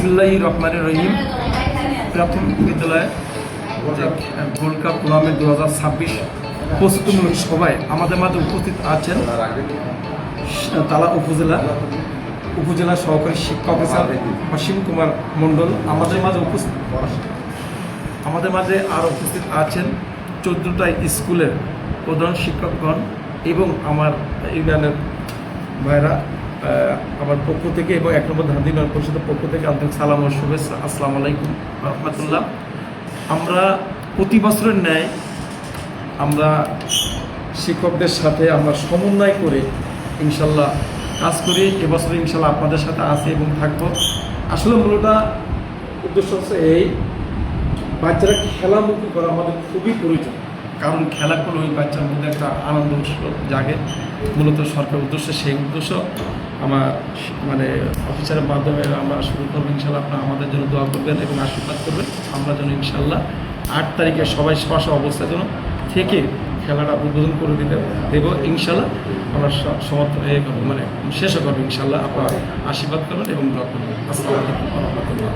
বিসমিল্লাহির রহমানির রহিম। প্রাথমিক বিদ্যালয়ে যে গোল্ড কাপ টুর্নামেন্ট 2026 প্রস্তুতিমূলক সভায় আমাদের মাঝে উপস্থিত আছেন তালা উপজেলা সহকারী শিক্ষা অফিসার অসীম কুমার মণ্ডল। আমাদের মাঝে আর উপস্থিত আছেন 14টা স্কুলের প্রধান শিক্ষকগণ এবং আমার ইউনিয়নের ভাইরা আমার পক্ষ থেকে এবং 1 নম্বর ধানদি ইউনিয়ন পরিষদের পক্ষ থেকে আন্তরিক সালাম ও শুভেচ্ছা। আসসালামু আলাইকুম রহমতুল্লাহ। আমরা প্রতি বছরের ন্যায় আমরা শিক্ষকদের সাথে আমরা সমন্বয় করে ইনশাল্লাহ কাজ করি। এবছর ইনশাল্লাহ আপনাদের সাথে আছি এবং থাকবো। আসলে মূলত উদ্দেশ্য হচ্ছে এই বাচ্চারা খেলামুখী করা আমাদের খুবই প্রয়োজন, কারণ খেলা করলে ওই বাচ্চার মধ্যে একটা আনন্দ জাগে। মূলত সরকার উদ্দেশ্য সেই উদ্দেশ্য আমার অফিসারের মাধ্যমে আমরা শুরু করবো। ইনশাল্লাহ আপনারা আমাদের জন্য দোয়া করবেন এবং আশীর্বাদ করবেন। আমরা যেন ইনশাল্লাহ 8 তারিখে সবাই স্ব অবস্থার জন্য থেকে খেলাটা উদ্বোধন করে দেবো ইনশাল্লাহ। আমরা শেষ করবো ইনশাল্লাহ। আপনারা আশীর্বাদ করবেন এবং দোয়া করবেন। আসসালামু আলাইকুম ওয়া রাহমাতুল্লাহ।